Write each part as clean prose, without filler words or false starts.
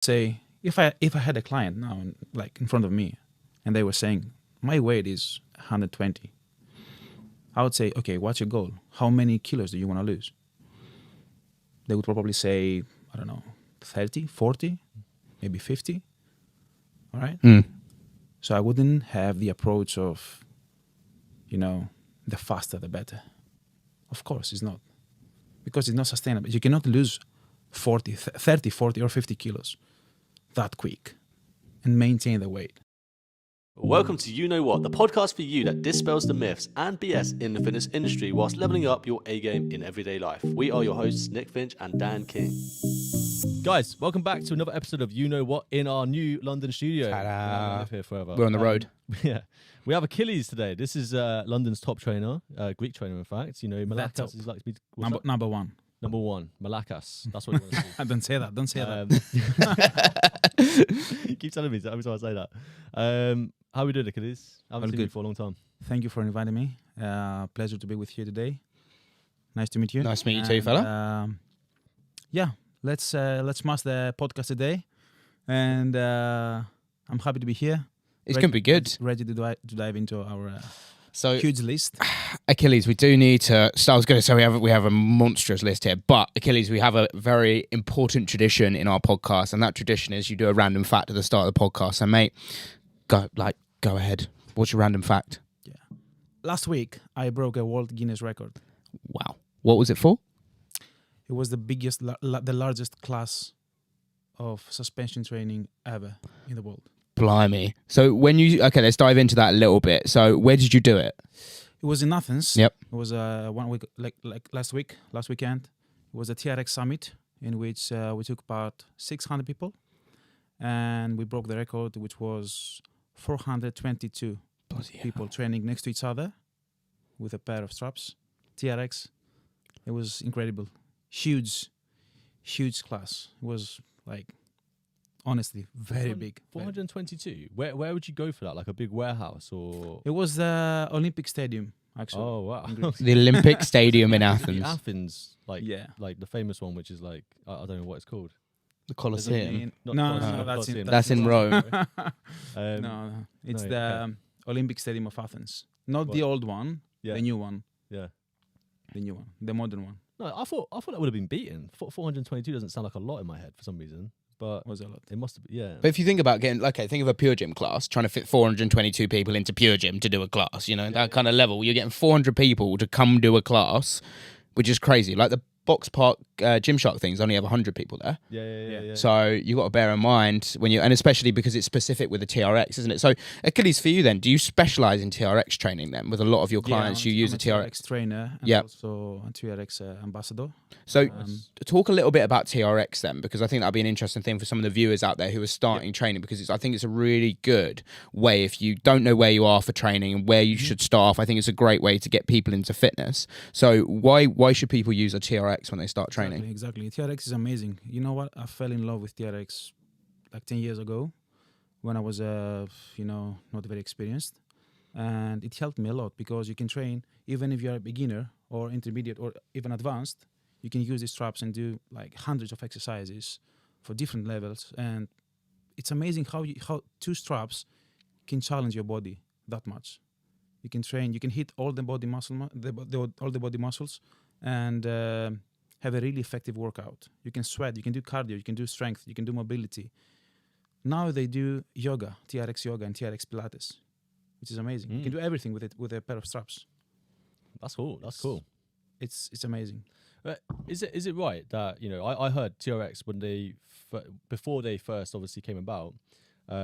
say if I had a client now like in front of me and they were saying my weight is 120, I would say, okay, what's your goal? How many kilos do you want to lose? They would probably say, I don't know, 30, 40, maybe 50. All right. So I wouldn't have the approach of, the faster the better. Of course it's not, because it's not sustainable. You cannot lose 30, 40 or 50 kilos that quick and maintain the weight. Welcome to You Know What, the podcast for you that dispels the myths and BS in the fitness industry whilst leveling up your A game in everyday life. We are your hosts, Nick Finch and Dan King. Guys, welcome back to another episode of You Know What in our new London studio. Ta-da. Live here forever. We're on the road. Yeah. We have Achilles today. This is London's top trainer, Greek trainer, in fact. Malakas is like to be Number one. Number one, Malakas. That's what he wants to Don't say that. Don't say that. You keep telling me every time I say that. How are we doing, Achilles? I haven't seen you for a long time. Thank you for inviting me. Pleasure to be with you today. Nice to meet you. Nice to meet you too, fella. Let's smash the podcast today, and I'm happy to be here. It's going to be good. Ready to dive into our So huge list. Achilles, we do need to. So I was going to say we have a monstrous list here, but Achilles, we have a very important tradition in our podcast, and that tradition is you do a random fact at the start of the podcast. So, mate, go ahead. What's your random fact? Yeah, last week I broke a World Guinness record. Wow, what was it for? It was the biggest, the largest class of suspension training ever in the world. Blimey. So let's dive into that a little bit. So where did you do it? It was in Athens. Yep. It was 1 week, like last weekend. It was a TRX summit in which we took about 600 people, and we broke the record, which was 422 people training next to each other with a pair of straps. TRX. It was incredible. Huge class. It was like, honestly, very big. 422. Where would you go for that? Like a big warehouse or? It was the Olympic Stadium, actually. Oh wow! The Olympic Stadium in Athens. Athens, like the famous one, which is like I don't know what it's called. The Colosseum. No, that's in Rome. No, it's the Olympic Stadium of Athens, not the old one, the new one. Yeah, the new one, the modern one. No, I thought that would have been beaten. 422 doesn't sound like a lot in my head for some reason, but was a lot. It must have been, yeah. But if you think about think of a pure gym class, trying to fit 422 people into pure gym to do a class, that kind of level, you're getting 400 people to come do a class, which is crazy. Like the Box Park Gymshark things only have 100 people there. Yeah. So you got to bear in mind and especially because it's specific with the TRX, isn't it? So Achilles, for you then, do you specialize in TRX training then? With a lot of your clients, you use I'm a TRX trainer and also a TRX ambassador. So talk a little bit about TRX then, because I think that'd be an interesting thing for some of the viewers out there who are starting training, because I think it's a really good way if you don't know where you are for training and where you should start off. I think it's a great way to get people into fitness. So why should people use a TRX when they start training? Exactly. TRX is amazing. You know what? I fell in love with TRX like 10 years ago when I was, not very experienced. And it helped me a lot because you can train, even if you're a beginner or intermediate or even advanced, you can use these straps and do like hundreds of exercises for different levels. And it's amazing how two straps can challenge your body that much. You can train, you can hit all the body all the body muscles and have a really effective workout. You can sweat, you can do cardio, you can do strength, you can do mobility. Now they do yoga, TRX yoga and TRX Pilates, which is amazing. You can do everything with it with a pair of straps. That's cool. It's amazing. Is it right that I heard TRX when before they first obviously came about,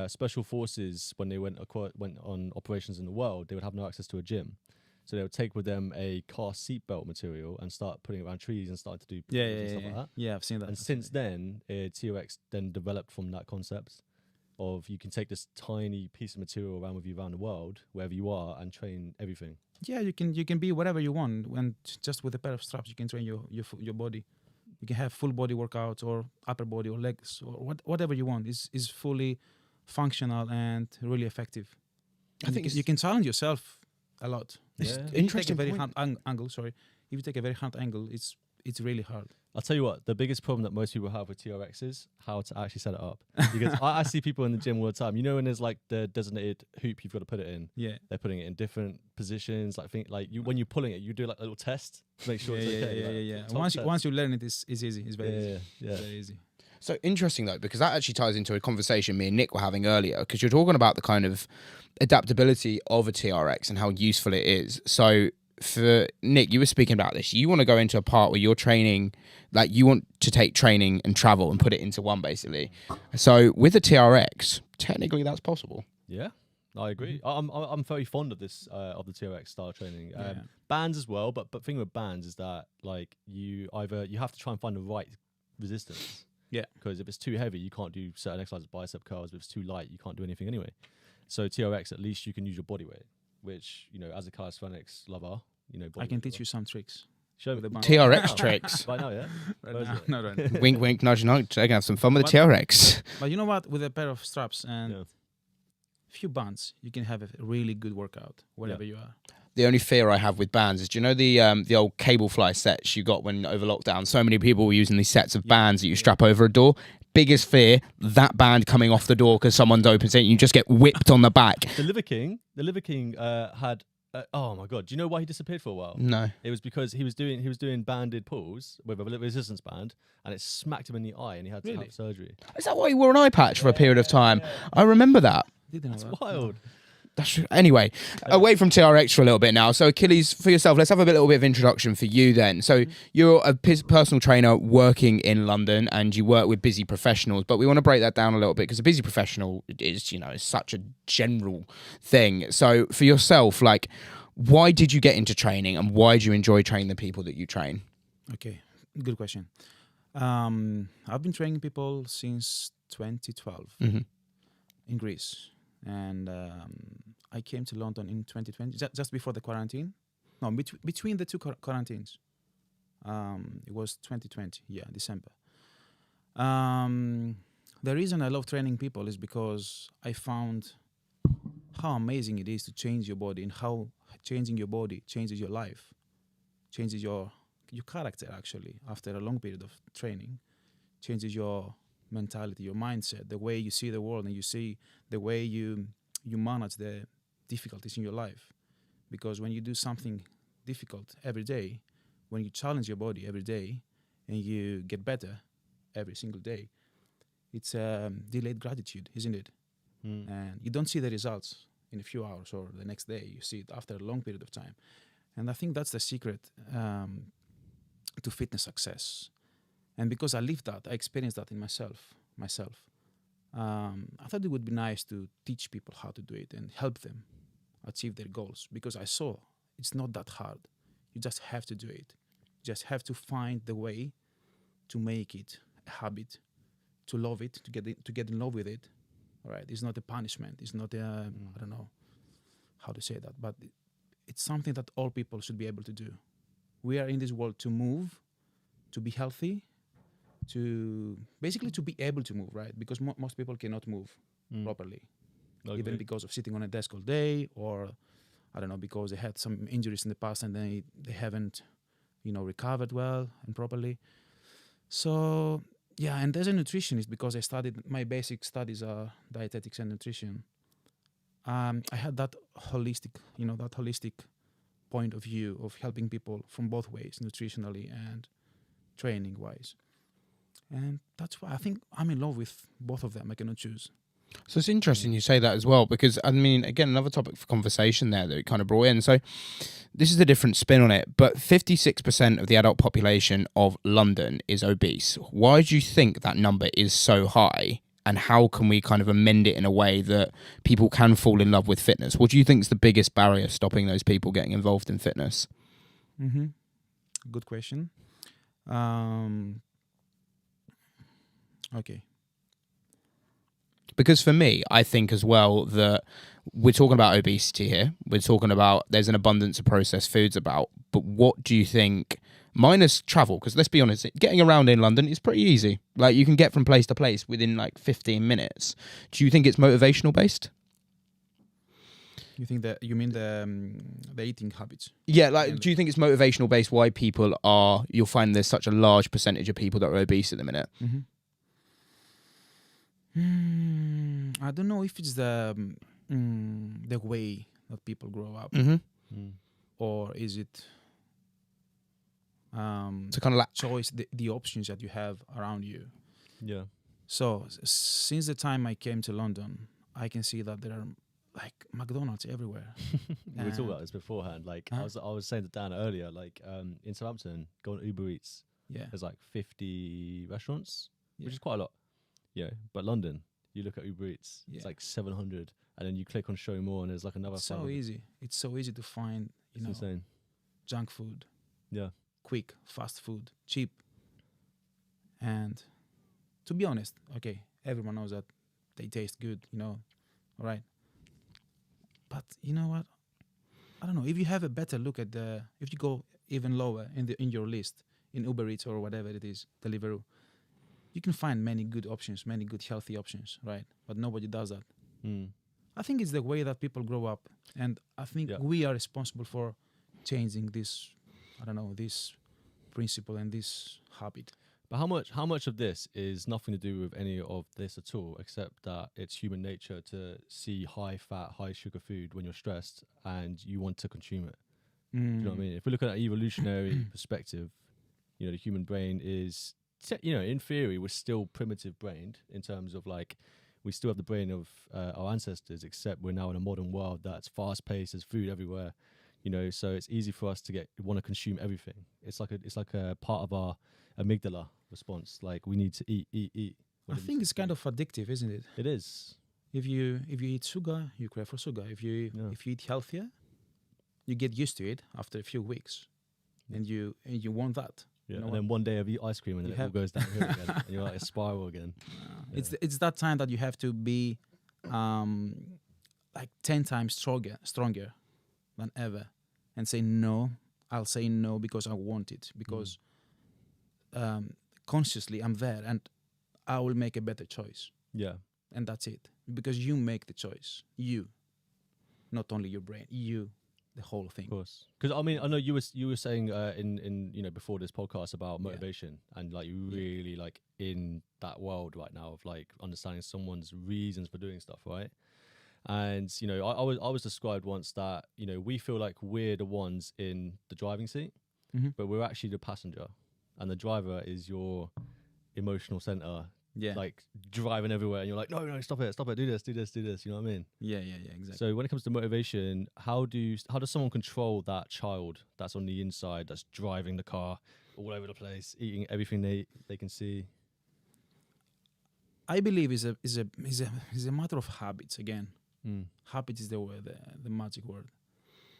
special forces when they went on operations in the world, they would have no access to a gym. So they would take with them a car seatbelt material and start putting it around trees and start to do stuff like that. Yeah, I've seen that. And since then, TRX then developed from that concept of you can take this tiny piece of material around with you around the world, wherever you are, and train everything. Yeah, you can be whatever you want, and just with a pair of straps, you can train your body. You can have full body workouts or upper body or legs or whatever you want. Is fully functional and really effective. I think you can challenge yourself a lot. It's If interesting. you take a very hard angle, if you take a very hard angle, it's it's really hard. I'll tell you what, the biggest problem that most people have with TRX is how to actually set it up. Because I see people in the gym all the time. You know, when there's like the designated hoop you've got to put it in. Yeah. They're putting it in different positions. When you're pulling it, you do like a little test to make sure it's okay. Yeah. Once you learn it, it's easy. It's very easy. Yeah. It's very easy. So interesting though, because that actually ties into a conversation me and Nick were having earlier, because you're talking about the kind of adaptability of a TRX and how useful it is. So for Nick, you were speaking about this. You want to go into a part where you're training, like you want to take training and travel and put it into one, basically. So with a TRX, technically that's possible. Yeah, I agree. I'm very fond of this of the TRX style training. Yeah. Bands as well, but the thing with bands is that like you have to try and find the right resistance. Yeah. Because if it's too heavy, you can't do certain exercises, bicep curls. If it's too light, you can't do anything anyway. So TRX, at least you can use your body weight, which, you know, as a calisthenics lover, you know, I can teach you some tricks. Show me the band. TRX tricks. right now, yeah. Not right now. Wink, wink, nudge, nudge. I can have some fun with the TRX. But you know what? With a pair of straps and a few bands, you can have a really good workout wherever you are. The only fear I have with bands is, do you know the old cable fly sets you got when over lockdown? So many people were using these sets of bands that you strap over a door. Biggest fear, that band coming off the door because someone's opens it and you just get whipped on the back. The Liver King had. Oh my god! Do you know why he disappeared for a while? No. It was because he was doing banded pulls with a resistance band, and it smacked him in the eye, and he had to have surgery. Is that why you wore an eye patch for a period of time? I remember that. That's Wild. That's true. Anyway, away from TRX for a little bit now. So Achilles, for yourself, let's have a little bit of introduction for you then. So you're a personal trainer working in London and you work with busy professionals, but we want to break that down a little bit because a busy professional is, you know, is such a general thing. So for yourself, like, why did you get into training and why do you enjoy training the people that you train? Okay, good question. I've been training people since 2012 in Greece. And I came to London in 2020, just before the quarantine. No, between the two quarantines. It was 2020, December. The reason I love training people is because I found how amazing it is to change your body and how changing your body changes your life, changes your character, actually, after a long period of training, changes your mentality, your mindset, the way you see the world, and you see the way you manage the difficulties in your life. Because when you do something difficult every day, when you challenge your body every day and you get better every single day, it's delayed gratitude, isn't it? And you don't see the results in a few hours or the next day. You see it after a long period of time. And I think that's the secret to fitness success. And because I lived that, I experienced that in myself. I thought it would be nice to teach people how to do it and help them achieve their goals, because I saw it's not that hard. You just have to do it. You just have to find the way to make it a habit, to love it, to get in love with it. All right, it's not a punishment. It's not I don't know how to say that, but it's something that all people should be able to do. We are in this world to move, to be healthy, to basically to be able to move, right? Because most people cannot move properly, even because of sitting on a desk all day, or I don't know, because they had some injuries in the past and they haven't, recovered well and properly. So yeah, and as a nutritionist, because I studied, my basic studies are dietetics and nutrition. I had that holistic point of view of helping people from both ways, nutritionally and training wise. And that's why I think I'm in love with both of them. I cannot choose. So it's interesting you say that as well, because I mean, again, another topic for conversation there that we kind of brought in. So this is a different spin on it, but 56% of the adult population of London is obese. Why do you think that number is so high? And how can we kind of amend it in a way that people can fall in love with fitness? What do you think is the biggest barrier stopping those people getting involved in fitness? Good question. Okay. Because for me, I think as well that we're talking about obesity here. We're talking about there's an abundance of processed foods about. But what do you think, minus travel, because let's be honest, getting around in London is pretty easy. Like you can get from place to place within like 15 minutes. Do you think it's motivational based? You think that you mean the eating habits? Yeah, like, do you think it's motivational based why people are, you'll find there's such a large percentage of people that are obese at the minute? I don't know if it's the way that people grow up, or is it So kind of like, choice, the options that you have around you. Yeah. So since the time I came to London, I can see that there are like McDonald's everywhere. We were talking about this beforehand. Like I was saying to Dan earlier, like in Southampton, go on Uber Eats. Yeah. There's like 50 restaurants, which is quite a lot. Yeah. But London, you look at Uber Eats, it's like 700, and then you click on show more, and there's like another. So easy. It's so easy to find. It's insane. Junk food. Yeah. Quick, fast food, cheap. And to be honest, okay, everyone knows that they taste good, all right? But you know what? I don't know. If you have a better look at if you go even lower in your list, in Uber Eats or whatever it is, Deliveroo, you can find many good options, many good healthy options, right? But nobody does that. I think it's the way that people grow up, and I think we are responsible for changing this. I don't know, this principle and this habit. But how much of this is nothing to do with any of this at all, except that it's human nature to see high fat, high sugar food when you're stressed and you want to consume it. Do you know what I mean? If we look at an evolutionary perspective, the human brain is, in theory, we're still primitive brained in terms of like, we still have the brain of our ancestors, except we're now in a modern world that's fast paced, there's food everywhere, so it's easy for us to want to consume everything. It's like a part of our amygdala response, like we need to eat. I think it's kind of addictive, isn't it? It is. If you eat sugar, you crave for sugar. If you eat healthier, you get used to it after a few weeks, and you want that. Yeah, and then one day of eat ice cream and then it all goes downhill again, and you're like a spiral again. It's that time that you have to be like 10 times stronger than ever, and say no. I'll say no because I want it, because consciously I'm there and I will make a better choice. Yeah. And that's it. Because you make the choice. You. Not only your brain. You. The whole thing. Of course. Because I mean, I know you were saying in before this podcast about motivation, and like you really like in that world right now of like understanding someone's reasons for doing stuff, right? And I was described once that we feel like we're the ones in the driving seat, but we're actually the passenger, and the driver is your emotional center. Yeah. Like driving everywhere, and you're like, no, stop it, do this. You know what I mean? Yeah, exactly. So when it comes to motivation, how does someone control that child that's on the inside, that's driving the car all over the place, eating everything they can see? I believe is a matter of habits again. Habit is the word, the magic word.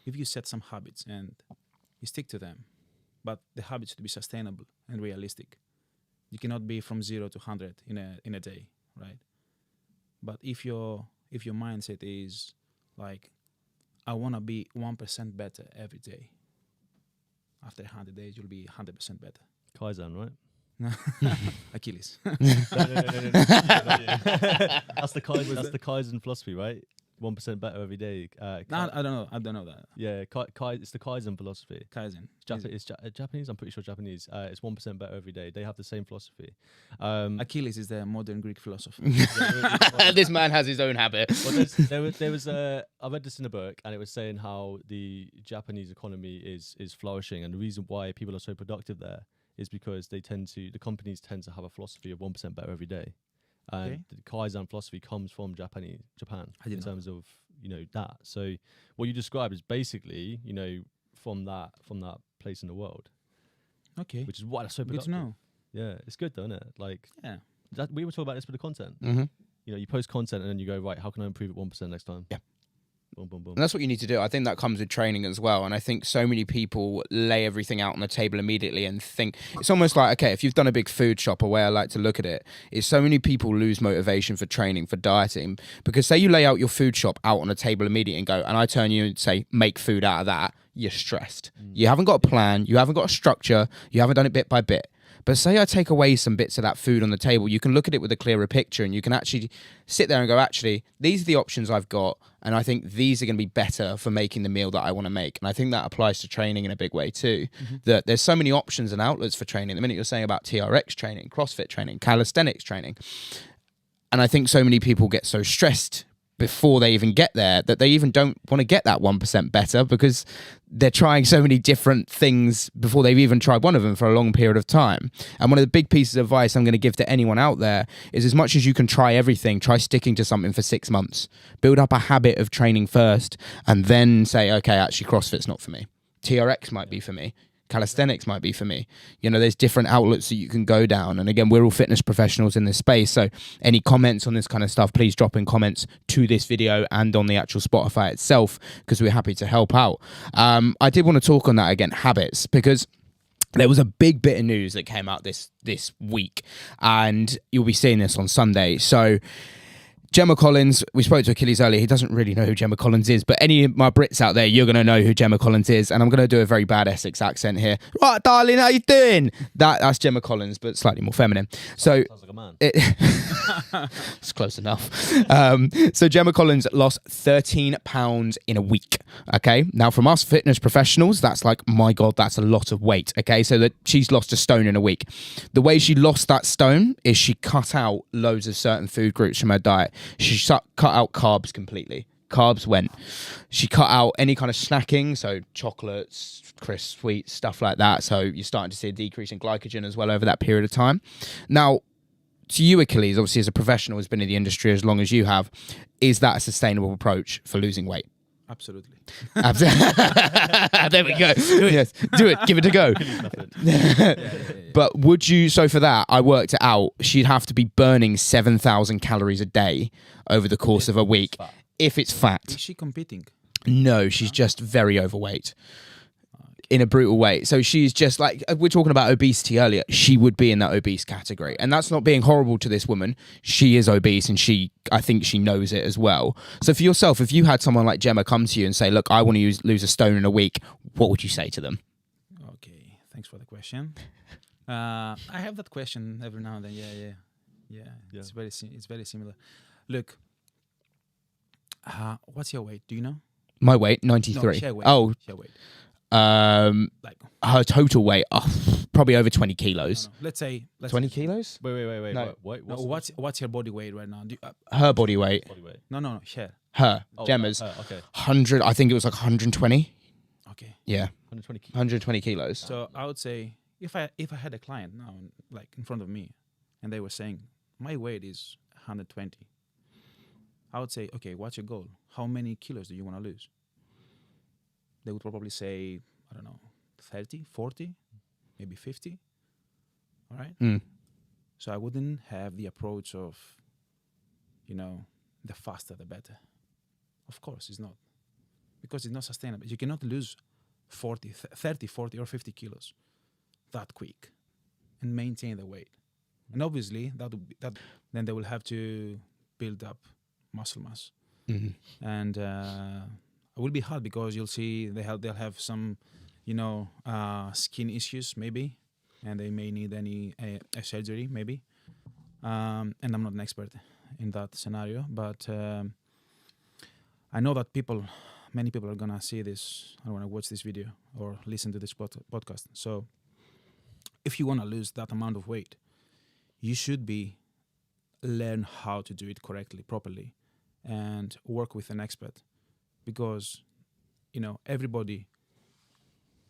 If you set some habits and you stick to them, but the habits should be sustainable and realistic. You cannot be from 0 to 100 in a day, right? But if your mindset is like, I want to be 1% better every day, after 100 days you'll be 100% better. Kaizen, right? Achilles. No. That's the Kaizen philosophy, right? 1% better every day. I don't know that. Yeah, it's the Kaizen philosophy. Kaizen. It's Japanese. I'm pretty sure Japanese. It's 1% better every day. They have the same philosophy. Achilles is the modern Greek philosopher. This man has his own habit. Well, there was I read this in a book, and it was saying how the Japanese economy is flourishing, and the reason why people are so productive there is because the companies tend to have a philosophy of 1% better every day. And the Kaizen philosophy comes from Japan in terms of that. So what you described is basically from that place in the world. Okay, which is why that's so productive. Good to know. Yeah, it's good though, isn't it? Like we were talking about this with the content. Mm-hmm. You post content and then you go, right, how can I improve it 1% next time? Yeah. Boom, boom, boom. And that's what you need to do. I think that comes with training as well. And I think so many people lay everything out on the table immediately and think it's almost like, okay, if you've done a big food shop, a way I like to look at it is so many people lose motivation for training, for dieting, because say you lay out your food shop out on a table immediately and go, and I turn you and say, make food out of that, you're stressed. You haven't got a plan. You haven't got a structure. You haven't done it bit by bit. But say I take away some bits of that food on the table, you can look at it with a clearer picture, and you can actually sit there and go, actually, these are the options I've got, and I think these are going to be better for making the meal that I want to make. And I think that applies to training in a big way too. That there's so many options and outlets for training. The minute you're saying about TRX training, CrossFit training, calisthenics training, and I think so many people get so stressed before they even get there that they even don't want to get that 1% better, because they're trying so many different things before they've even tried one of them for a long period of time. And one of the big pieces of advice I'm going to give to anyone out there is, as much as you can try everything, try sticking to something for 6 months. Build up a habit of training first, and then say, okay, actually CrossFit's not for me. TRX might be for me. Calisthenics might be for me. You know, there's different outlets that you can go down. And again, we're all fitness professionals in this space. So any comments on this kind of stuff, please drop in comments to this video and on the actual Spotify itself, because we're happy to help out. I did want to talk on that again, habits, because there was a big bit of news that came out this week, and you'll be seeing this on Sunday. So Gemma Collins, we spoke to Achilles earlier. He doesn't really know who Gemma Collins is, but any of my Brits out there, you're going to know who Gemma Collins is. And I'm going to do a very bad Essex accent here. Right, darling, how you doing? That's Gemma Collins, but slightly more feminine. So Sounds like a man. it's close enough. So Gemma Collins lost 13 pounds in a week. Okay. Now, from us fitness professionals, that's like, my God, that's a lot of weight. Okay. So that she's lost a stone in a week. The way she lost that stone is she cut out loads of certain food groups from her diet. She cut out carbs completely. Carbs went. She cut out any kind of snacking, so chocolates, crisps, sweets, stuff like that. So you're starting to see a decrease in glycogen as well over that period of time. Now, to you, Achilles, obviously as a professional who's been in the industry as long as you have, is that a sustainable approach for losing weight? Absolutely. There we go. Yes, do it. Give it a go. But would you? So for that, I worked it out. She'd have to be burning 7,000 calories a day over the course of a week. If it's fat. Is she competing? No, she's just very overweight. In a brutal way. So she's just like, we're talking about obesity earlier. She would be in that obese category. And that's not being horrible to this woman. She is obese, and I think she knows it as well. So for yourself, if you had someone like Gemma come to you and say, look, I want to lose a stone in a week, what would you say to them? Okay, thanks for the question. I have that question every now and then. Yeah. It's very similar. Look, what's your weight? Do you know? My weight, 93. No, share weight. Oh, share weight. Like her total weight, probably over 20 kilos. No. Let's say 20 kilos. Wait. No. What's your body weight right now? Her body weight. No. Share. Her. Gemma's. Okay. 100. I think it was like 120. Okay. Yeah. 120 kilos. So I would say if I had a client now, like in front of me, and they were saying my weight is 120, I would say, okay, what's your goal? How many kilos do you want to lose? They would probably say, I don't know, 30, 40, maybe 50. All right? So I wouldn't have the approach of, the faster the better. Of course, it's not. Because it's not sustainable. You cannot lose 30, 40, or 50 kilos that quick and maintain the weight. And obviously, then they will have to build up muscle mass. Mm-hmm. And it will be hard because you'll see they'll have some, skin issues maybe, and they may need a surgery maybe. And I'm not an expert in that scenario, but I know that many people are gonna see this. I want to watch this video or listen to this podcast. So, if you want to lose that amount of weight, you should learn how to do it correctly, properly, and work with an expert. Because, everybody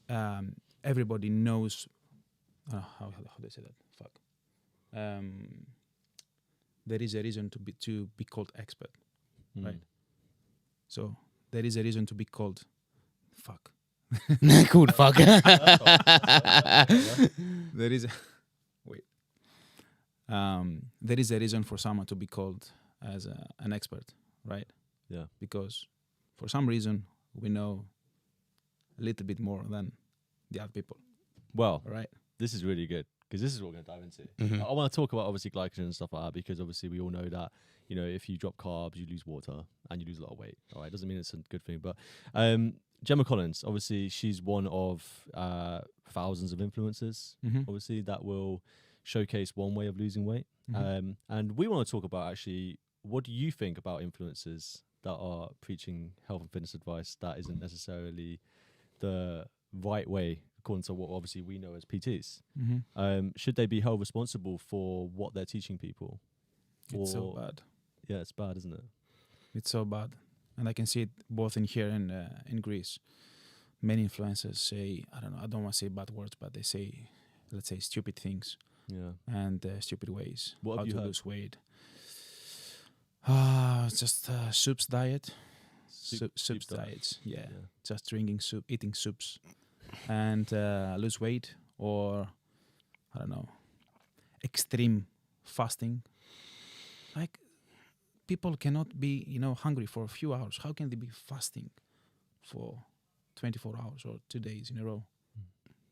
knows. How do I say that? Fuck. There is a reason to be called expert, right? So there is a reason to be called fuck. Called fuck. There is there is a reason for someone to be called as an expert, right? Yeah. Because for some reason we know a little bit more than the other people. Well, right? This is really good because this is what we're going to dive into. Mhm. I want to talk about obviously glycogen and stuff like that, because obviously we all know that, you know, if you drop carbs, you lose water and you lose a lot of weight. All right, doesn't mean it's a good thing, but Gemma Collins, obviously she's one of thousands of influencers, obviously, that will showcase one way of losing weight. And we want to talk about, actually, what do you think about influencers that are preaching health and fitness advice that isn't necessarily the right way, according to what obviously we know as PTs? Should they be held responsible for what they're teaching people? It's so bad. Yeah, it's bad, isn't it? It's so bad. And I can see it both in here and in Greece. Many influencers say, I don't want to say bad words, but they say, let's say, stupid things. Yeah. And stupid ways. What how have you to heard? lose weight. Just soup's diet. Soup's diets. Yeah. Just drinking soup, eating soups. And lose weight, or, I don't know, extreme fasting. Like, people cannot be, hungry for a few hours. How can they be fasting for 24 hours or 2 days in a row?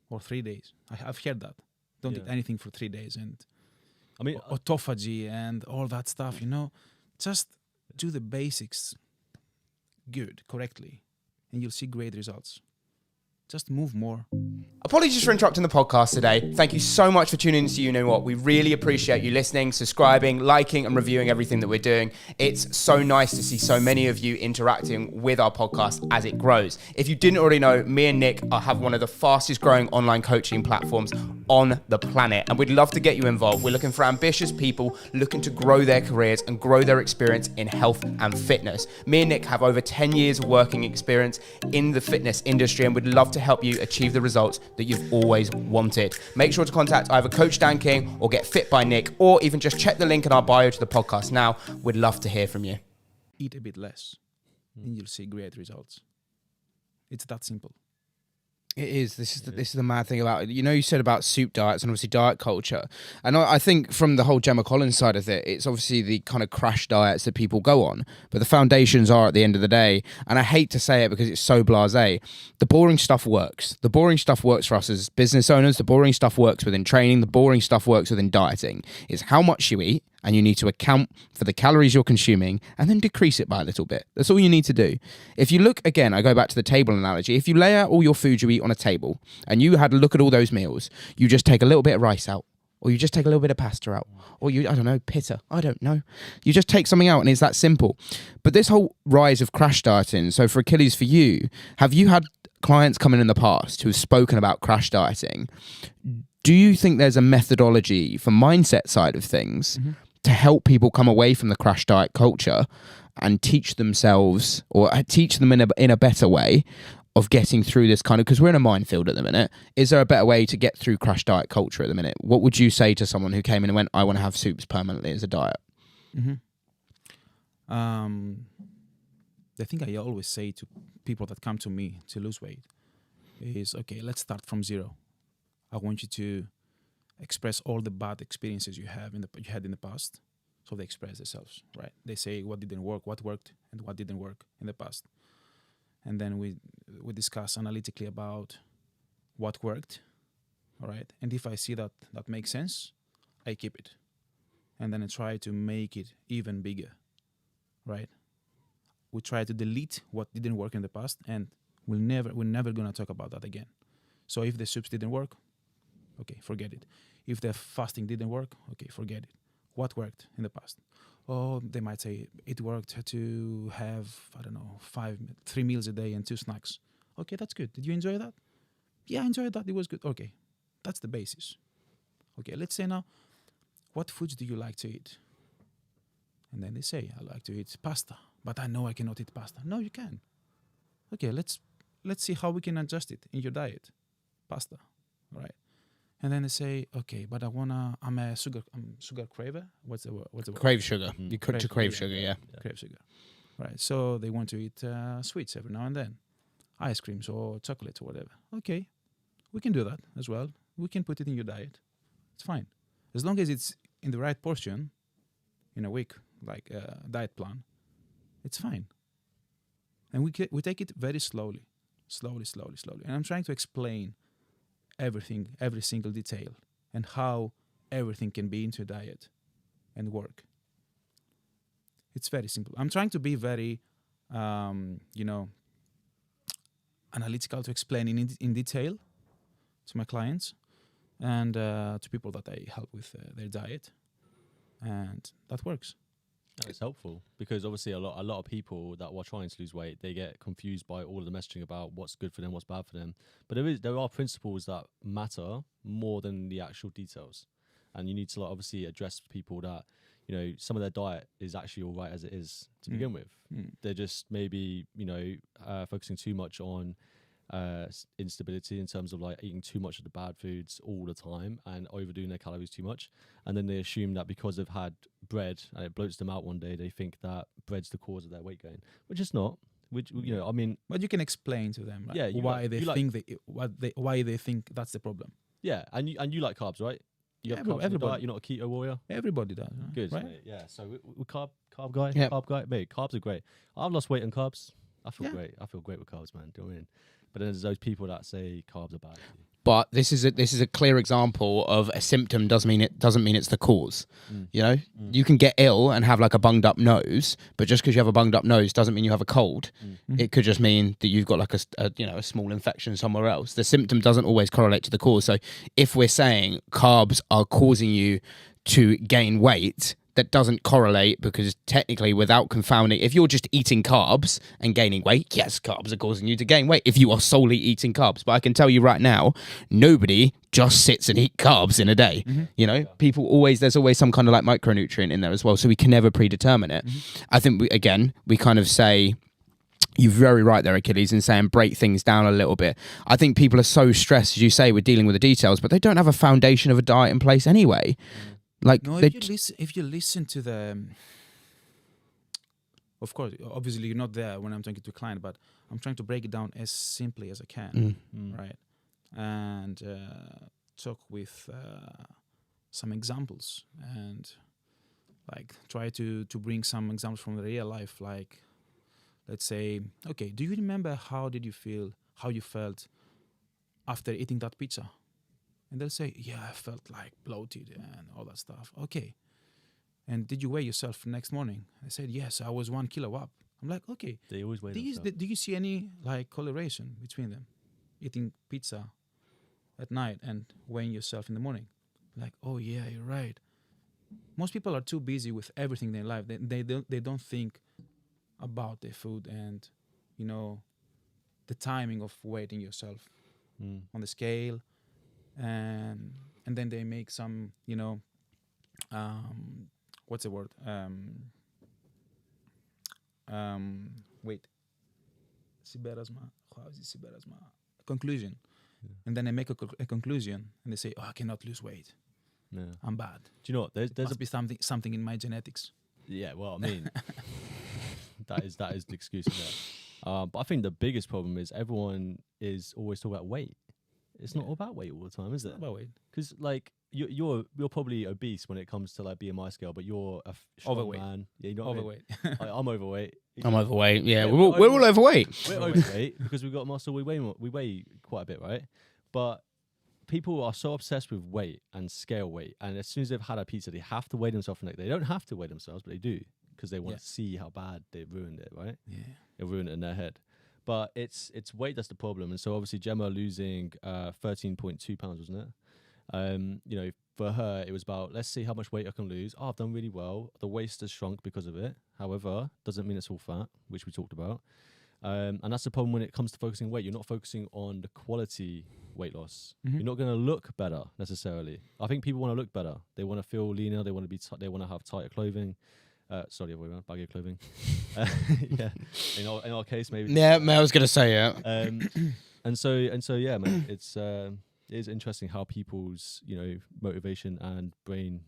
Or 3 days? I've heard that. Don't eat anything for 3 days, and I mean, autophagy and all that stuff, Just do the basics good, correctly, and you'll see great results. Just move more. Apologies for interrupting the podcast today. Thank you so much for tuning in to You Know What. We really appreciate you listening, subscribing, liking, and reviewing everything that we're doing. It's so nice to see so many of you interacting with our podcast as it grows. If you didn't already know, me and Nick have one of the fastest growing online coaching platforms on the planet, and we'd love to get you involved. We're looking for ambitious people looking to grow their careers and grow their experience in health and fitness. Me and Nick have over 10 years of working experience in the fitness industry, and we'd love to help you achieve the results that you've always wanted. Make sure to contact either Coach Dan King or Get Fit by Nick, or even just check the link in our bio to the podcast now. We'd love to hear from you. Eat a bit less, and you'll see great results. It's that simple. It is. This is the mad thing about it. You said about soup diets and obviously diet culture. And I think from the whole Gemma Collins side of it, it's obviously the kind of crash diets that people go on. But the foundations are, at the end of the day, and I hate to say it because it's so blasé, the boring stuff works. The boring stuff works for us as business owners. The boring stuff works within training. The boring stuff works within dieting. It's how much you eat, and you need to account for the calories you're consuming and then decrease it by a little bit. That's all you need to do. If you look, again, I go back to the table analogy. If you lay out all your food you eat on a table and you had a look at all those meals, you just take a little bit of rice out, or you just take a little bit of pasta out, or pitta. I don't know. You just take something out, and it's that simple. But this whole rise of crash dieting, so for Achilles, for you, have you had clients come in the past who've spoken about crash dieting? Do you think there's a methodology for mindset side of things to help people come away from the crash diet culture and teach themselves, or teach them in a better way of getting through this kind of, because we're in a minefield at the minute. Is there a better way to get through crash diet culture at the minute? What would you say to someone who came in and went, I want to have soups permanently as a diet? The thing I always say to people that come to me to lose weight is, okay, let's start from zero. I want you to express all the bad experiences you had in the past. So they express themselves, right? They say what didn't work, what worked, and what didn't work in the past. And then we discuss analytically about what worked, all right? And if I see that makes sense, I keep it. And then I try to make it even bigger, right? We try to delete what didn't work in the past, and we're never going to talk about that again. So if the soups didn't work, okay, forget it. If the fasting didn't work, okay, forget it. What worked in the past? Oh, they might say it worked to have, 3 meals a day and 2 snacks. Okay, that's good. Did you enjoy that? Yeah, I enjoyed that. It was good. Okay, that's the basis. Okay, let's say now, what foods do you like to eat? And then they say, I like to eat pasta, but I know I cannot eat pasta. No, you can. Okay, let's see how we can adjust it in your diet. Pasta, all right? And then they say, okay, but I'm a sugar craver. What's the word? Crave sugar. You could to crave sugar, yeah. Crave sugar. Right. So they want to eat sweets every now and then. Ice creams or chocolates or whatever. Okay. We can do that as well. We can put it in your diet. It's fine. As long as it's in the right portion in a week, like a diet plan, it's fine. And we take it very slowly. Slowly. And I'm trying to explain everything, every single detail, and how everything can be into a diet and work. It's very simple. I'm trying to be very, analytical to explain in detail to my clients and to people that I help with their diet, and that works. It's helpful because obviously a lot of people that are trying to lose weight, they get confused by all of the messaging about what's good for them, what's bad for them. But there are principles that matter more than the actual details, and you need to obviously address people that some of their diet is actually all right as it is to begin with. They're just maybe focusing too much on instability in terms of like eating too much of the bad foods all the time and overdoing their calories too much, and then they assume that because they've had bread and it bloats them out one day, they think that bread's the cause of their weight gain, which is not. Which but you can explain to them, right? Why they think that's the problem. Yeah, and you like carbs, right? You have carbs in your diet, you're not a keto warrior. Everybody does. Right? Good, right? Mate. Yeah. So we carb guy, Yep. carb guy, mate. Carbs are great. I've lost weight on carbs. I feel great. I feel great with carbs, man. Do you know what I mean? But then there's those people that say carbs are bad. But this is a clear example of a symptom doesn't mean it's the cause. You can get ill and have like a bunged up nose, but just because you have a bunged up nose doesn't mean you have a cold. It could just mean that you've got like a small infection somewhere else. The symptom doesn't always correlate to the cause. So if we're saying carbs are causing you to gain weight, that doesn't correlate, because technically, without confounding, if you're just eating carbs and gaining weight, yes, carbs are causing you to gain weight if you are solely eating carbs. But I can tell you right now, nobody just sits and eat carbs in a day. People there's always some kind of like micronutrient in there as well, so we can never predetermine it. I think we kind of say, you're very right there, Achilles, in saying break things down a little bit. I think people are so stressed, as you say, with dealing with the details, but they don't have a foundation of a diet in place anyway. Like, no, if you listen to the, of course, obviously you're not there when I'm talking to a client, but I'm trying to break it down as simply as I can, right? And talk with some examples, and like try to bring some examples from the real life. Like, let's say, okay, do you remember how you felt after eating that pizza? And they'll say, yeah, I felt like bloated and all that stuff. Okay. And did you weigh yourself next morning? I said, yes, I was 1 kilo up. I'm like, okay. They always weigh themselves. Do you see any like correlation between them? Eating pizza at night and weighing yourself in the morning? Like, oh yeah, you're right. Most people are too busy with everything in their life. They don't think about their food and, the timing of weighing yourself on the scale. And then they make some, what's the word? Wait. Conclusion. And then they make a conclusion and they say, oh, I cannot lose weight. Yeah. I'm bad. Do you know what? There's must be something in my genetics. Yeah, well, I mean, that is the excuse of that. But I think the biggest problem is everyone is always talking about weight. It's not all about weight all the time, is it? It's not about weight. Because like you're probably obese when it comes to like BMI scale, but you're a strong overweight. man. Yeah, you're not Overweight. I'm overweight. I'm overweight. Yeah, we're all overweight. We're overweight because we've got muscle. We weigh quite a bit, right? But people are so obsessed with weight and scale weight, and as soon as they've had a pizza, they have to weigh themselves. They don't have to weigh themselves, but they do because they want to see how bad they've ruined it, right? Yeah. They ruined it in their head. But it's weight that's the problem. And so obviously Gemma losing 13.2 pounds, wasn't it? For her, it was about, let's see how much weight I can lose. Oh, I've done really well. The waist has shrunk because of it. However, doesn't mean it's all fat, which we talked about. And that's the problem when it comes to focusing weight. You're not focusing on the quality weight loss. You're not going to look better necessarily. I think people want to look better. They want to feel leaner. They want to they want to have tighter clothing. Sorry, the other way around, baggy clothing. Yeah, in our case, maybe. Yeah, I was gonna say and so yeah, man. It is interesting how people's motivation and brain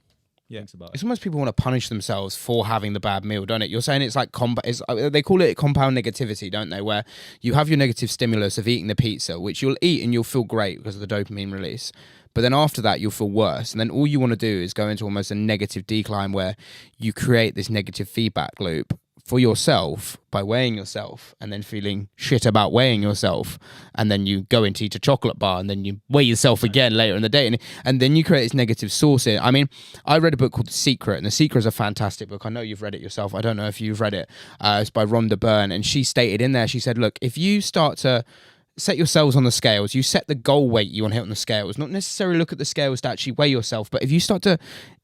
thinks about it. It's almost people want to punish themselves for having the bad meal, don't it? You're saying it's like they call it compound negativity, don't they? Where you have your negative stimulus of eating the pizza, which you'll eat and you'll feel great because of the dopamine release. But then after that, you'll feel worse. And then all you want to do is go into almost a negative decline where you create this negative feedback loop for yourself by weighing yourself and then feeling shit about weighing yourself, and then you go and eat a chocolate bar and then you weigh yourself again later in the day, and then you create this negative source. I mean, I read a book called The Secret, and The Secret is a fantastic book. I know you've read it yourself. I don't know if you've read it. It's by Rhonda Byrne, and she stated in there, she said, look, if you start to set yourselves on the scales, you set the goal weight you want to hit on the scales, not necessarily look at the scales to actually weigh yourself, but if you start to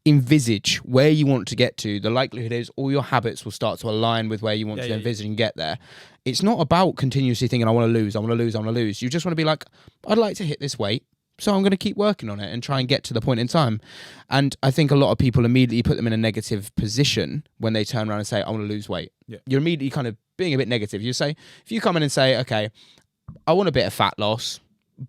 envisage where you want to get to, the likelihood is all your habits will start to align with where you want to envisage and get there. It's not about continuously thinking, I want to lose. You just want to be like, I'd like to hit this weight, so I'm going to keep working on it and try and get to the point in time. And I think a lot of people immediately put them in a negative position when they turn around and say, I want to lose weight. Yeah. You're immediately kind of being a bit negative. You say, if you come in and say, okay, I want a bit of fat loss,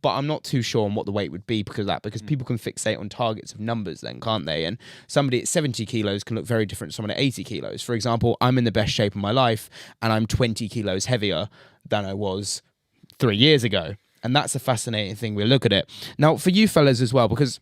but I'm not too sure on what the weight would be because of that, because people can fixate on targets of numbers then, can't they? And somebody at 70 kilos can look very different to someone at 80 kilos. For example, I'm in the best shape of my life and I'm 20 kilos heavier than I was 3 years ago. And that's a fascinating thing. We'll look at it. Now, for you fellas as well, because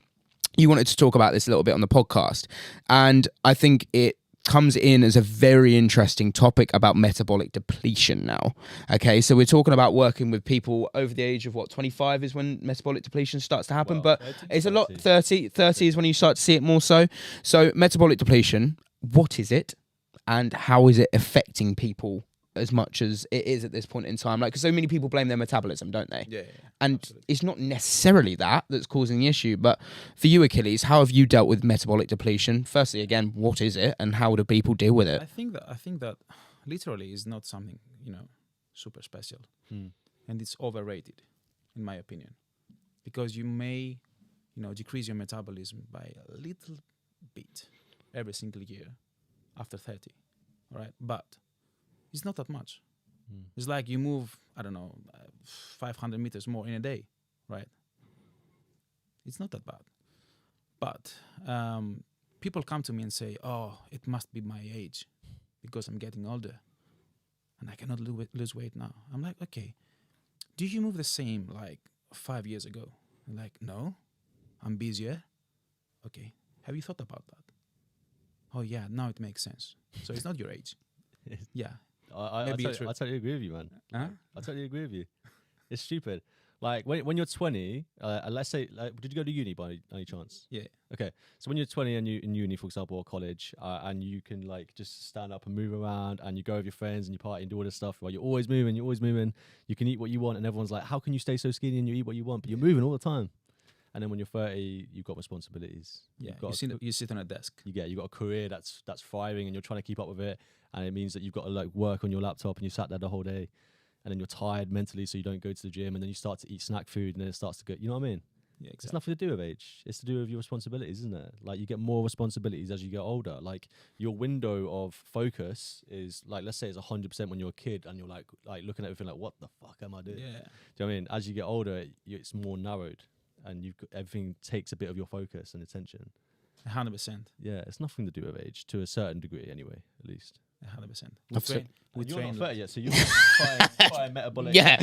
you wanted to talk about this a little bit on the podcast, and I think it comes in as a very interesting topic about metabolic depletion now. Okay, so we're talking about working with people over the age of 25 is when metabolic depletion starts to happen, but it's a lot, 30 is when you start to see it more so. So metabolic depletion, what is it and how is it affecting people as much as it is at this point in time? Like, 'cause so many people blame their metabolism, don't they? Yeah. And absolutely. It's not necessarily that's causing the issue. But for you, Achilles, how have you dealt with metabolic depletion? Firstly, again, what is it, and how do people deal with it? I think that literally is not something super special, and it's overrated, in my opinion, because you may decrease your metabolism by a little bit every single year after 30, all right, but it's not that much. It's like you move, 500 meters more in a day, right? It's not that bad. But people come to me and say, oh, it must be my age because I'm getting older and I cannot lose weight now. I'm like, okay, do you move the same like 5 years ago? I'm like, no, I'm busier. Okay, have you thought about that? Oh, yeah, now it makes sense. So it's not your age. Yeah. I totally agree with you, man. Huh? I totally agree with you. It's stupid. Like when you're 20, let's say, did you go to uni by any chance? Yeah. Okay. So when you're 20 and you in uni, for example, or college, and you can like just stand up and move around, and you go with your friends and you party and do all this stuff. Well, you're always moving. You can eat what you want, and everyone's like, "How can you stay so skinny and you eat what you want?" But you're moving all the time. And then when you're 30, you've got responsibilities. Yeah. You sit on a desk. You got a career that's thriving, and you're trying to keep up with it. And it means that you've got to like work on your laptop, and you sat there the whole day, and then you're tired mentally, so you don't go to the gym, and then you start to eat snack food, and then it starts to go. You know what I mean? Yeah, exactly. It's nothing to do with age. It's to do with your responsibilities, isn't it? Like you get more responsibilities as you get older. Like your window of focus is like, let's say it's 100% when you're a kid, and you're like looking at everything like, what the fuck am I doing? Yeah. Do you know what I mean? As you get older, it's more narrowed, and everything takes a bit of your focus and attention. 100%. Yeah, it's nothing to do with age, to a certain degree anyway, at least. 100%. You're not 30 yet, so you're prime metabolic. Yeah,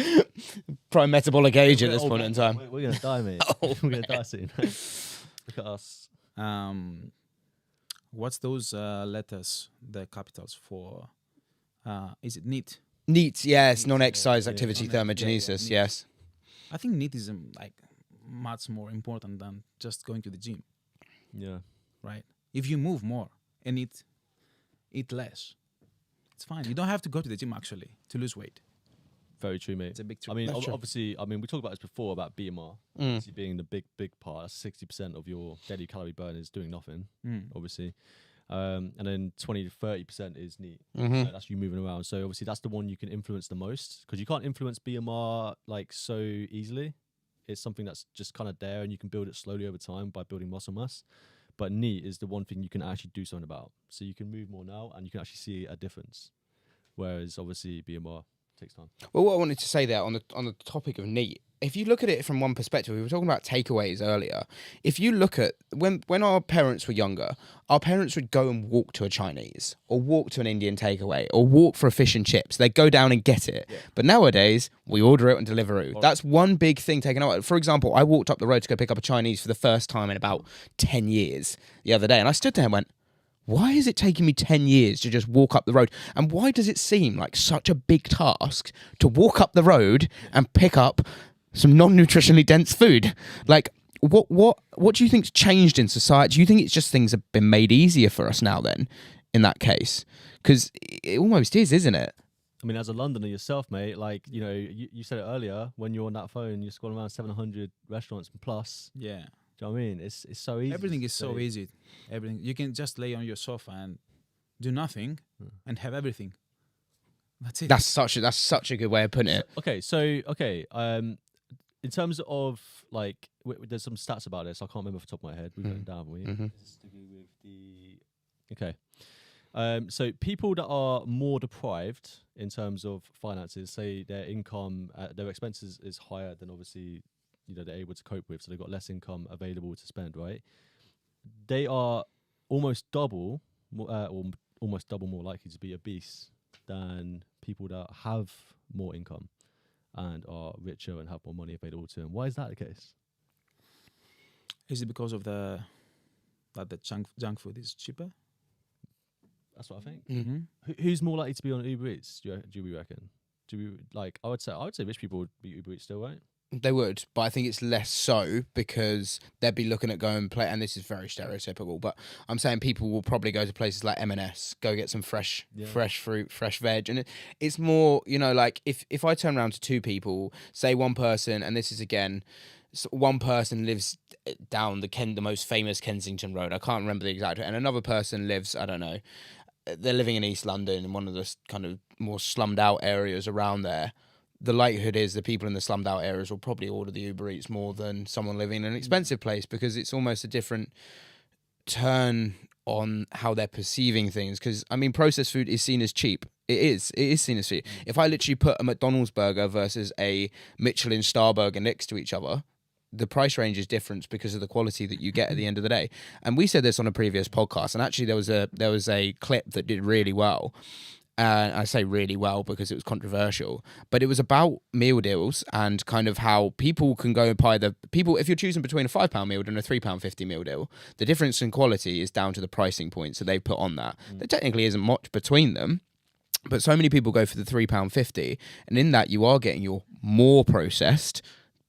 prime metabolic age at this point in time. We're going to die, mate. We're going to die soon. Look at us. What's those letters, the capitals for? Is it NEAT? NEAT, yes, non-exercise activity thermogenesis, yes. I think NEAT is like much more important than just going to the gym. Yeah. Right? If you move more and eat less, it's fine. You don't have to go to the gym actually to lose weight. Very true, mate. It's a big trick. I mean, obviously, we talked about this before about BMR. Obviously being the big part. That's 60% of your daily calorie burn is doing nothing, obviously. And then 20 to 30% is NEAT. So that's you moving around. So obviously that's the one you can influence the most, because you can't influence BMR like so easily. It's something that's just kind of there, and you can build it slowly over time by building muscle mass. But NEAT is the one thing you can actually do something about. So you can move more now, and you can actually see a difference. Whereas obviously BMR takes time. Well, what I wanted to say there on the topic of NEAT, if you look at it from one perspective, we were talking about takeaways earlier. If you look at when our parents were younger, our parents would go and walk to a Chinese or walk to an Indian takeaway or walk for a fish and chips. They'd go down and get it. Yeah. But nowadays, we order it on Deliveroo. That's one big thing taken out. For example, I walked up the road to go pick up a Chinese for the first time in about 10 years the other day, and I stood there and went, why is it taking me 10 years to just walk up the road? And why does it seem like such a big task to walk up the road and pick up some non-nutritionally dense food? Like, what do you think's changed in society? Do you think it's just things have been made easier for us now then, in that case? Because it almost is, isn't it? I mean, as a Londoner yourself, mate, like, you know, you said it earlier, when you're on that phone, you're scrolling around 700 restaurants plus. Yeah. Do you know what I mean? It's so easy. Everything is so easy. Everything. You can just lay on your sofa and do nothing and have everything. That's it. That's such a good way of putting it. In terms of, like, there's some stats about this. I can't remember off the top of my head. We've written down. This is to do with the... Okay. So people that are more deprived in terms of finances, say their income, their expenses is higher than obviously, you know, they're able to cope with, so they've got less income available to spend, right? They are almost double more likely to be obese than people that have more income and are richer and have more money available to them. Why is that the case? Is it because of the junk food is cheaper? That's what I think. Mm-hmm. Who's more likely to be on Uber Eats? Do we reckon? I would say rich people would be Uber Eats still, right? They would, but I think it's less so because they'd be looking at going play, and this is very stereotypical, but I'm saying people will probably go to places like M&S, go get some fresh fruit, fresh veg, and it's more, you know, like if I turn around to two people, say one person, and this is again, one person lives down the most famous Kensington Road, I can't remember the exact, and another person lives, I don't know, they're living in East London in one of the kind of more slummed out areas around there. The likelihood is the people in the slummed out areas will probably order the Uber Eats more than someone living in an expensive place, because it's almost a different turn on how they're perceiving things. Because, I mean, processed food is seen as cheap. It is seen as cheap. If I literally put a McDonald's burger versus a Michelin star burger next to each other, the price range is different because of the quality that you get at the end of the day. And we said this on a previous podcast, and actually there was a clip that did really well. I say really well because it was controversial, but it was about meal deals and kind of how people can go and buy if you're choosing between a £5 meal deal and a £3.50 meal deal, the difference in quality is down to the pricing points that they put on that. There technically isn't much between them, but so many people go for the £3.50, and in that you are getting your more processed.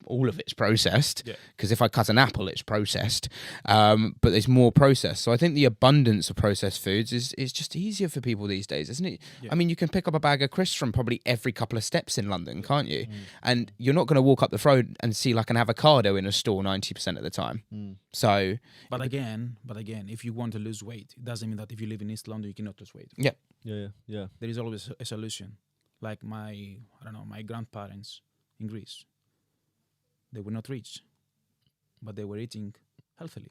All of it's processed, because if I cut an apple, it's processed, but there's more processed. So I think the abundance of processed foods is just easier for people these days, isn't it? Yeah. I mean, you can pick up a bag of crisps from probably every couple of steps in London, can't you? And you're not going to walk up the road and see like an avocado in a store 90% of the time. So, but again, if you want to lose weight, it doesn't mean that if you live in East London, you cannot lose weight. Yeah. There is always a solution. Like my grandparents in Greece. They were not rich, but they were eating healthily.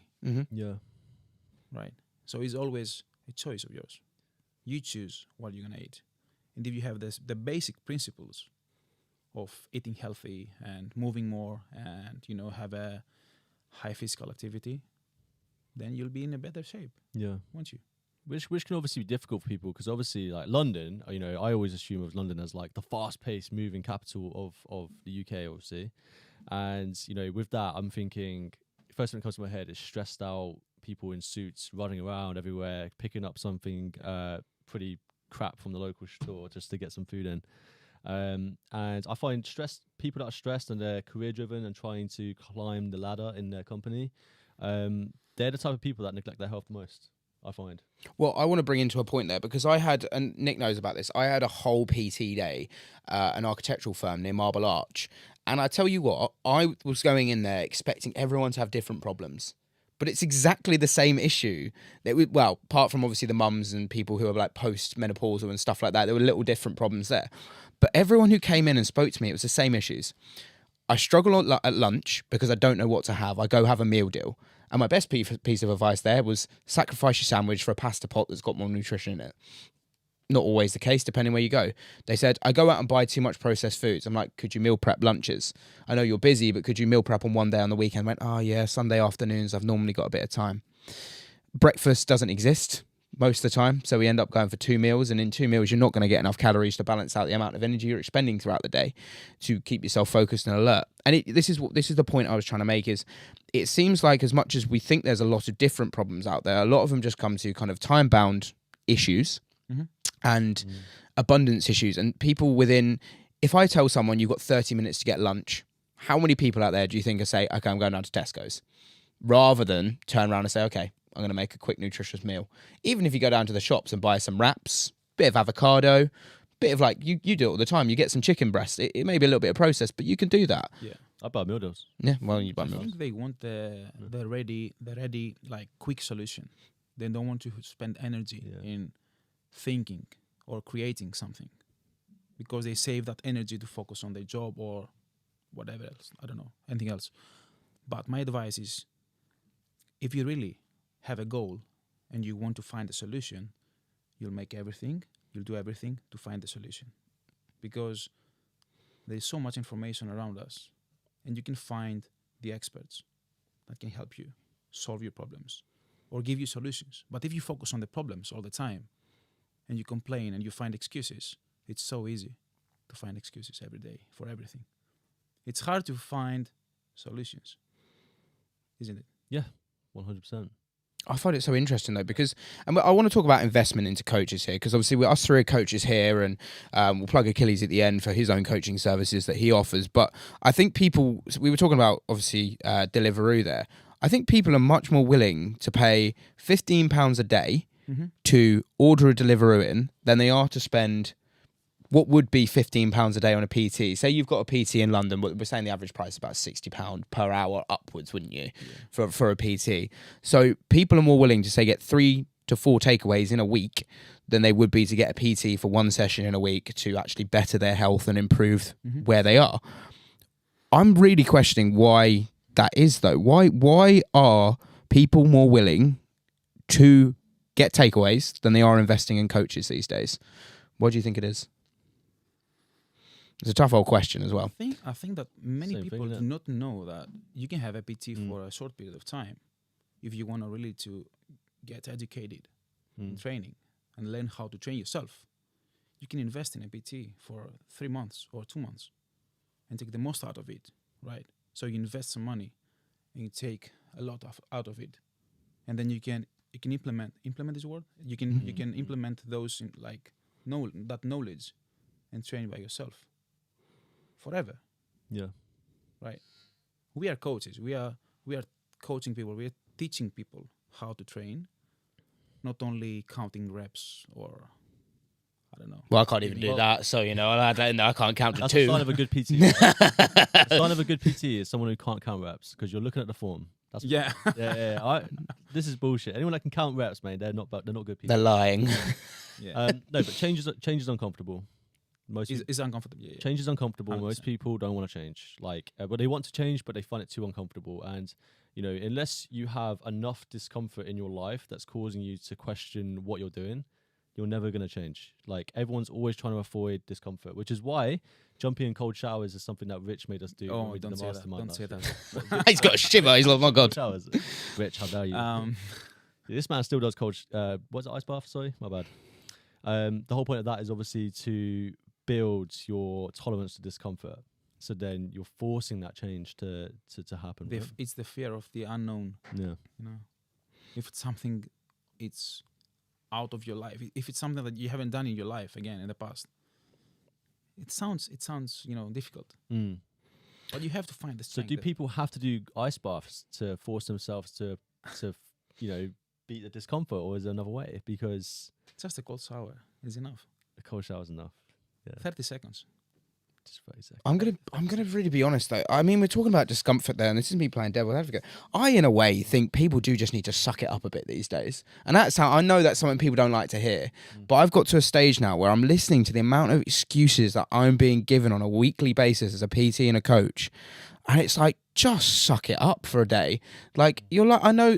Yeah. Right. So it's always a choice of yours. You choose what you're gonna eat, and if you have the basic principles of eating healthy and moving more, and have a high physical activity, then you'll be in a better shape. Yeah. Won't you? Which can obviously be difficult for people, because obviously, like London, I always assume of London as like the fast-paced moving capital of the UK, obviously. And, with that, I'm thinking, first thing that comes to my head is stressed out people in suits running around everywhere, picking up something pretty crap from the local store just to get some food in. And I find people that are stressed and they're career-driven and trying to climb the ladder in their company, they're the type of people that neglect their health the most, I find. Well, I want to bring into a point there, because and Nick knows about this, I had a whole PT day, an architectural firm near Marble Arch. And I tell you what, I was going in there expecting everyone to have different problems. But it's exactly the same issue. Apart from obviously the mums and people who are like post-menopausal and stuff like that, there were little different problems there. But everyone who came in and spoke to me, it was the same issues. I struggle at lunch because I don't know what to have. I go have a meal deal. And my best piece of advice there was sacrifice your sandwich for a pasta pot that's got more nutrition in it. Not always the case, depending where you go. They said, I go out and buy too much processed foods. I'm like, could you meal prep lunches? I know you're busy, but could you meal prep on one day on the weekend? I went, Sunday afternoons, I've normally got a bit of time. Breakfast doesn't exist. most of the time. So we end up going for 2 meals, and in 2 meals, you're not going to get enough calories to balance out the amount of energy you're expending throughout the day to keep yourself focused and alert. And this is the point I was trying to make is it seems like as much as we think there's a lot of different problems out there, a lot of them just come to kind of time-bound issues and abundance issues. And people within, if I tell someone you've got 30 minutes to get lunch, how many people out there do you think are say, okay, I'm going down to Tesco's, rather than turn around and say, okay, I'm going to make a quick nutritious meal. Even if you go down to the shops and buy some wraps, bit of avocado, bit of like, you do it all the time. You get some chicken breast. It may be a little bit of process, but you can do that. Yeah. I buy meal deals. Yeah, well, you buy I meals. think they want the ready like quick solution. They don't want to spend energy in thinking or creating something, because they save that energy to focus on their job or whatever else. I don't know, anything else. But my advice is, if you really have a goal and you want to find a solution, you'll do everything to find the solution, because there's so much information around us, and you can find the experts that can help you solve your problems or give you solutions. But if you focus on the problems all the time and you complain and you find excuses, it's so easy to find excuses every day for everything. It's hard to find solutions, isn't it? Yeah, 100%. I find it so interesting though, because I want to talk about investment into coaches here, because obviously us 3 are coaches here, and we'll plug Achilles at the end for his own coaching services that he offers. But I think people, we were talking about obviously Deliveroo there. I think people are much more willing to pay £15 a day to order a Deliveroo in than they are to spend what would be £15 a day on a PT. Say you've got a PT in London, we're saying the average price is about £60 per hour upwards, wouldn't you, for a PT? So people are more willing to say get 3 to 4 takeaways in a week than they would be to get a PT for 1 session in a week to actually better their health and improve where they are. I'm really questioning why that is though. Why are people more willing to get takeaways than they are investing in coaches these days? What do you think it is? It's a tough old question as well. I think that many Same people thing, do not know that you can have a PT for a short period of time if you want to really to get educated in training and learn how to train yourself. You can invest in a PT for 3 months or 2 months and take the most out of it, right? So you invest some money and you take a lot out of it, and then you can implement this word. You can implement those in that knowledge and train by yourself forever. Yeah. Right. We are coaches. We are coaching people. We are teaching people how to train, not only counting reps or I don't know. Well, I can't even do that, so I can't count to That's 2. the sign of a good PT. The sign of a good PT is someone who can't count reps, because you're looking at the form. That's Yeah. This is bullshit. Anyone that can count reps, mate, they're not good people. They're lying. Yeah. No, but change is uncomfortable. It's uncomfortable. Yeah. Change is uncomfortable. 100%. Most people don't want to change. But they want to change, but they find it too uncomfortable. And unless you have enough discomfort in your life that's causing you to question what you're doing, you're never going to change. Everyone's always trying to avoid discomfort, which is why jumping in cold showers is something that Rich made us do. when Oh, we did don't the say that. mastermind Don't say last that. He's got a shiver. He's like, oh my Cold God. showers. Rich, how dare you? This man still does cold. What's it, ice bath? Sorry, my bad. The whole point of that is obviously to build your tolerance to discomfort. So then you're forcing that change to happen. Right? It's the fear of the unknown. Yeah. If it's something, it's out of your life. If it's something that you haven't done in your life again in the past, it sounds difficult. But you have to find the So strength. do people have to do ice baths to force themselves to beat the discomfort, or is there another way? Because Just a cold shower is enough. the cold shower is enough. Yeah. 30 seconds. Just 30 seconds. I'm gonna really be honest though. I mean, we're talking about discomfort there, and this is me playing devil's advocate. I, in a way, think people do just need to suck it up a bit these days, and that's how I know that's something people don't like to hear. But I've got to a stage now where I'm listening to the amount of excuses that I'm being given on a weekly basis as a PT and a coach, and it's like, just suck it up for a day. I know,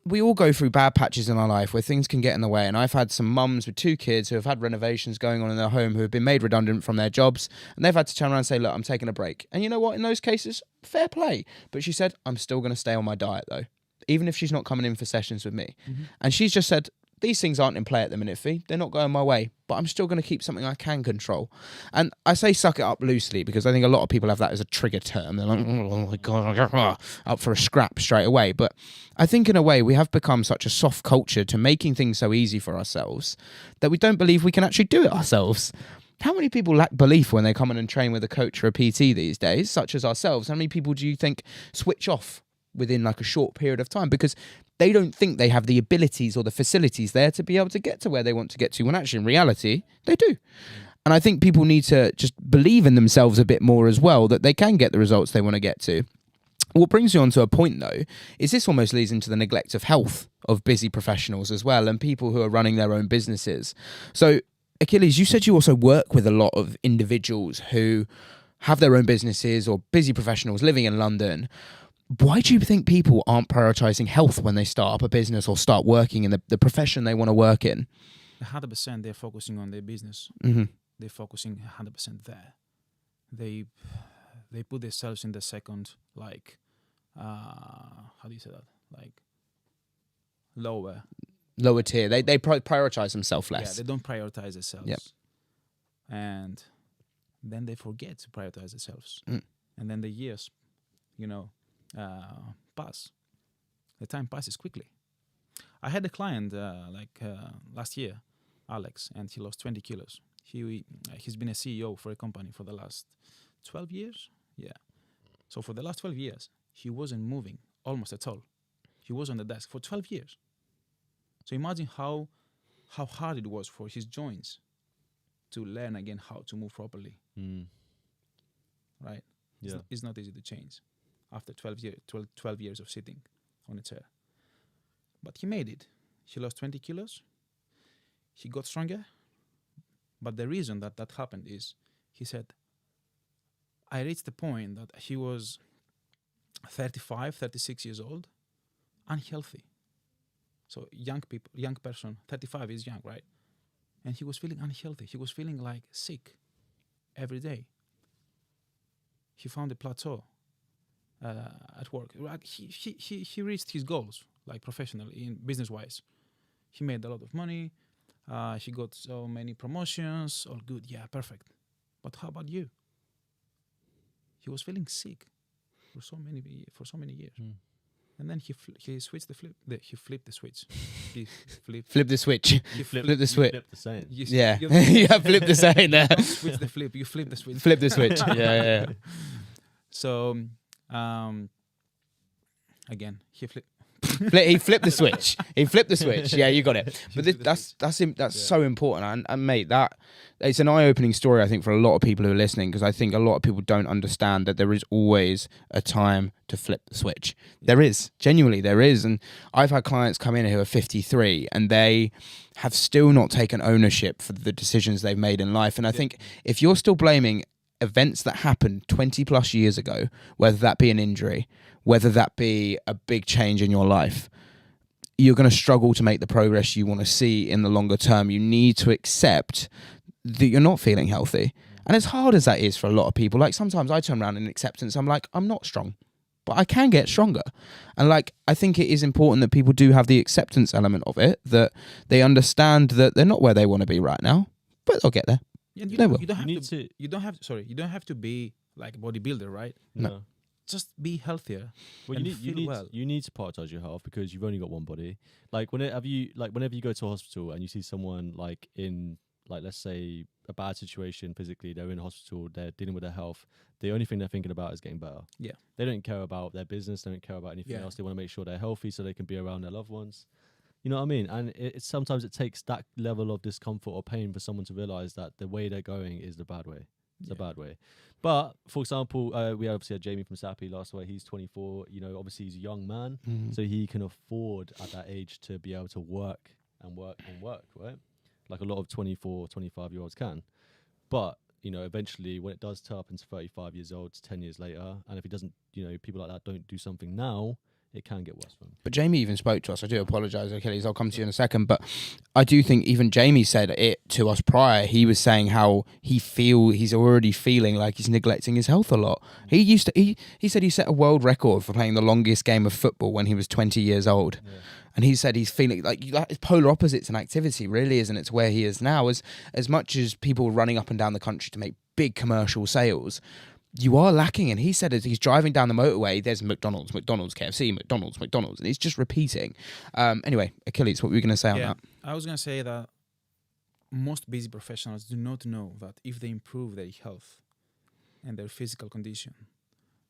we all go through bad patches in our life where things can get in the way. And I've had some mums with 2 kids who have had renovations going on in their home who have been made redundant from their jobs. And they've had to turn around and say, look, I'm taking a break. And you know what? In those cases, fair play. But she said, I'm still going to stay on my diet though, even if she's not coming in for sessions with me. And she's just said, these things aren't in play at the minute, Fee. They're not going my way, but I'm still going to keep something I can control. And I say suck it up loosely because I think a lot of people have that as a trigger term. They're like, oh my God, up for a scrap straight away. But I think in a way we have become such a soft culture to making things so easy for ourselves that we don't believe we can actually do it ourselves. How many people lack belief when they come in and train with a coach or a PT these days, such as ourselves? How many people do you think switch off within like a short period of time because they don't think they have the abilities or the facilities there to be able to get to where they want to get to, when actually in reality they do. And I think people need to just believe in themselves a bit more as well, that they can get the results they want to get to. What brings you on to a point though is this almost leads into the neglect of health of busy professionals as well, and people who are running their own businesses. So Achilles, you said you also work with a lot of individuals who have their own businesses or busy professionals living in London. Why do you think people aren't prioritizing health when they start up a business or start working in the profession they want to work in? 100% they're focusing on their business. Mm-hmm. They're focusing 100% there. They put themselves in the second, like, how do you say that? Like, lower tier. They prioritize themselves less. Yeah, they don't prioritize themselves. Yep. And then they forget to prioritize themselves. Mm. And then the years, pass. The time passes quickly. I had a client last year, Alex, and he lost 20 kilos. He's been a CEO for a company for the last 12 years. Yeah. So for the last 12 years, he wasn't moving almost at all. He was on the desk for 12 years. So imagine how hard it was for his joints to learn again how to move properly. Right? Yeah. It's not easy to change after 12 years of sitting on a chair. But he made it. He lost 20 kilos. He got stronger. But the reason that happened is, he said, I reached the point that he was 35, 36 years old, unhealthy. So young person, 35 is young, right? And he was feeling unhealthy. He was feeling like sick every day. He found a plateau at work. Right? He reached his goals, like professionally, in business-wise. He made a lot of money. He got so many promotions. All good. Yeah, perfect. But how about you? He was feeling sick for so many years. And then he flipped the switch. He Flip the switch. He Flip the switch. Flip the saying. Yeah. Yeah, flip the saying there. Don't switch the flip. You flip the switch. Flip the switch. Yeah. So, again, he flipped. He flipped the switch. He flipped the switch. Yeah, you got it. But that's so important. And mate, that it's an eye-opening story, I think, for a lot of people who are listening, because I think a lot of people don't understand that there is always a time to flip the switch. There is. Genuinely, there is. And I've had clients come in who are 53 and they have still not taken ownership for the decisions they've made in life. And I think if you're still blaming events that happened 20 plus years ago, whether that be an injury, whether that be a big change in your life, you're going to struggle to make the progress you want to see in the longer term. You need to accept that you're not feeling healthy. And as hard as that is for a lot of people, like sometimes I turn around in acceptance, I'm like, I'm not strong, but I can get stronger. And like, I think it is important that people do have the acceptance element of it, that they understand that they're not where they want to be right now, but they'll get there. And you don't have to be like a bodybuilder, right? No. Just be healthier. Well, you need to prioritize your health because you've only got one body. Like whenever you go to a hospital and you see someone like in, like, let's say a bad situation physically, they're in hospital, they're dealing with their health. The only thing they're thinking about is getting better. Yeah. They don't care about their business. They don't care about anything else. They want to make sure they're healthy so they can be around their loved ones. You know what I mean? And sometimes it takes that level of discomfort or pain for someone to realize that the way they're going is the bad way. It's a bad way. But, for example, we obviously had Jamie from Sappy last week. He's 24. You know, obviously he's a young man. So he can afford at that age to be able to work, right? Like a lot of 24, 25-year-olds can. But, you know, eventually when it does turn up into 35 years old, 10 years later, and if he doesn't, you know, people like that don't do something now, it can get worse for him. But Jamie even spoke to us. I do apologise, Achilles. I'll come to you in a second. But I do think even Jamie said it to us prior. He was saying how he's already feeling like he's neglecting his health a lot. He said he set a world record for playing the longest game of football when he was 20 years old. Yeah. And he said he's feeling like it's polar opposites in activity, really, isn't it, to where he is now? As much as people running up and down the country to make big commercial sales, you are lacking. And he said as he's driving down the motorway, there's McDonald's, KFC, McDonald's, and he's just repeating. Anyway, Achilles, what were you going to say on that? I was going to say that most busy professionals do not know that if they improve their health and their physical condition,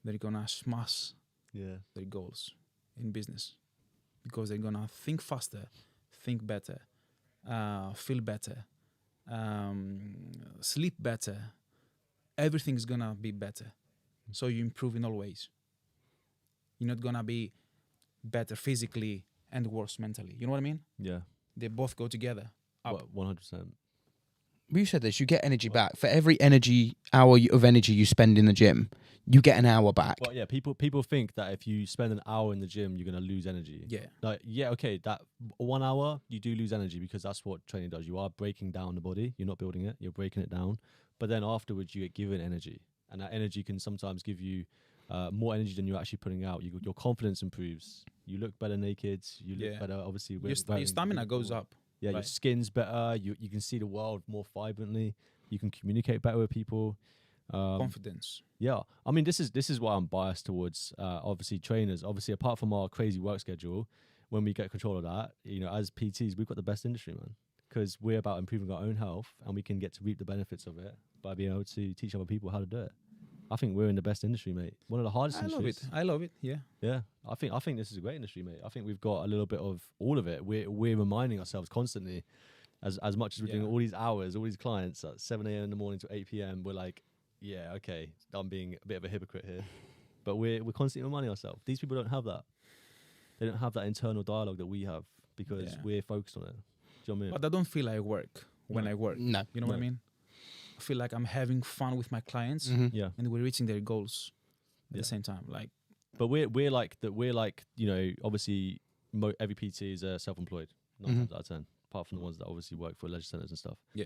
they're going to smash their goals in business, because they're going to think faster, think better, feel better, sleep better. Everything's going to be better. So you improve in all ways. You're not going to be better physically and worse mentally. You know what I mean? Yeah. They both go together. 100%. You said this, you get energy back. For every hour of energy you spend in the gym, you get an hour back. Well, yeah, people think that if you spend an hour in the gym, you're going to lose energy. Yeah. Like, yeah, okay, that 1 hour, you do lose energy because that's what training does. You are breaking down the body. You're not building it. You're breaking it down. But then afterwards, you get given energy. And that energy can sometimes give you more energy than you're actually putting out. Your confidence improves. You look better naked. You look better, obviously. Your stamina goes up. Yeah, your skin's better. You can see the world more vibrantly. You can communicate better with people. Confidence. Yeah, I mean, this is why I'm biased towards obviously trainers. Obviously, apart from our crazy work schedule, when we get control of that, as PTs, we've got the best industry, man. Because we're about improving our own health, and we can get to reap the benefits of it by being able to teach other people how to do it. I think we're in the best industry, mate. One of the hardest industries. I love it. Yeah. Yeah. I think this is a great industry, mate. I think we've got a little bit of all of it. We're reminding ourselves constantly, as much as we're doing all these hours, all these clients at 7 a.m. in the morning to 8 p.m. We're like, yeah, okay, I'm being a bit of a hypocrite here, but we're constantly reminding ourselves. These people don't have that. They don't have that internal dialogue that we have because we're focused on it. Do you know what I mean? But I don't feel like work when I work. No. You know what I mean? I feel like I'm having fun with my clients, Yeah, and we're reaching their goals at the same time. Like, but we're like obviously every PT is self-employed 9 times out of 10, apart from the ones that obviously work for leisure centers and stuff. Yeah.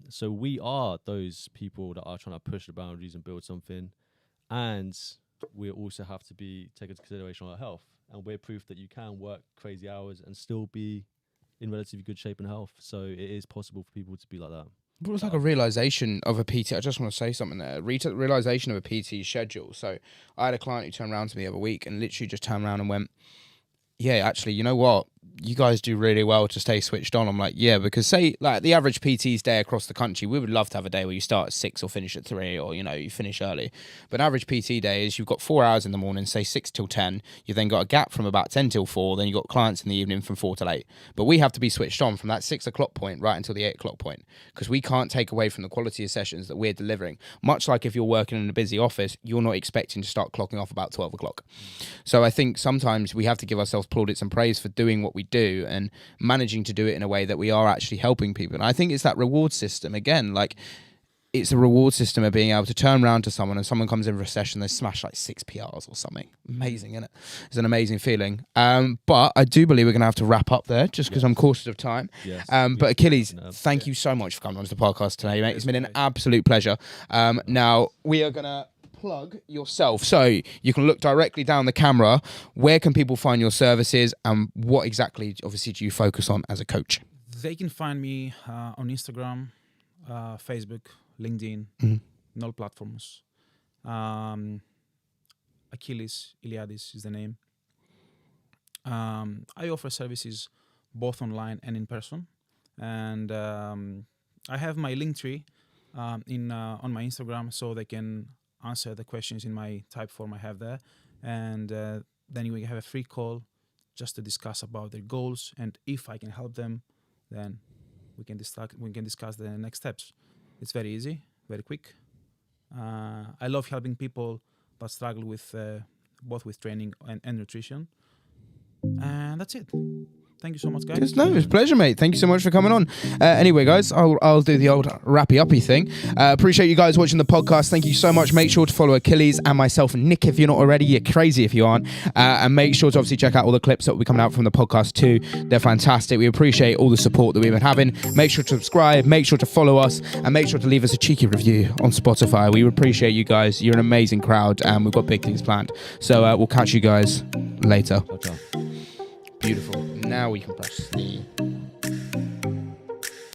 So we are those people that are trying to push the boundaries and build something, and we also have to take into consideration our health, and we're proof that you can work crazy hours and still be in relatively good shape and health. So it is possible for people to be like that. But it was like a realisation of a PT. I just want to say something there. Realisation of a PT schedule. So I had a client who turned around to me the other week and literally just turned around and went, yeah, actually, you know what? You guys do really well to stay switched on. I'm like, yeah, because say like the average PT's day across the country, we would love to have a day where you start at 6 or finish at 3 or, you finish early. But an average PT day is you've got 4 hours in the morning, say 6 till 10. You've then got a gap from about 10 till 4. Then you've got clients in the evening from 4 till 8. But we have to be switched on from that 6 o'clock point right until the 8 o'clock point, because we can't take away from the quality of sessions that we're delivering. Much like if you're working in a busy office, you're not expecting to start clocking off about 12 o'clock. So I think sometimes we have to give ourselves plaudits and praise for doing what we do and managing to do it in a way that we are actually helping people. And I think it's that reward system again, like it's a reward system of being able to turn around to someone and someone comes in for a session, they smash like 6 PRs or something. Amazing, isn't it? It's an amazing feeling. But I do believe we're going to have to wrap up there just because I'm cautious of time. Yes. But Achilles, thank you so much for coming onto the podcast today, mate. It's been an absolute pleasure. Now we are going to plug yourself, so you can look directly down the camera. Where can people find your services, and what exactly obviously do you focus on as a coach? they can find me on Instagram, Facebook, LinkedIn, in all platforms. Achilles Iliadis is the name. I offer services both online and in person, and I have my link tree on my Instagram, so they can answer the questions in my type form I have there, and then we have a free call just to discuss about their goals, and if I can help them, then we can discuss the next steps. It's very easy, very quick. I love helping people that struggle with both with training and nutrition, and that's it. Thank you so much, guys. It's a pleasure, mate. Thank you so much for coming on. Anyway, guys, I'll do the old rappy-uppy thing. Appreciate you guys watching the podcast. Thank you so much. Make sure to follow Achilles and myself, Nick, if you're not already. You're crazy if you aren't. And make sure to obviously check out all the clips that will be coming out from the podcast too. They're fantastic. We appreciate all the support that we've been having. Make sure to subscribe. Make sure to follow us. And make sure to leave us a cheeky review on Spotify. We appreciate you guys. You're an amazing crowd. And we've got big things planned. So we'll catch you guys later. Ciao, ciao. Beautiful. Now we can press the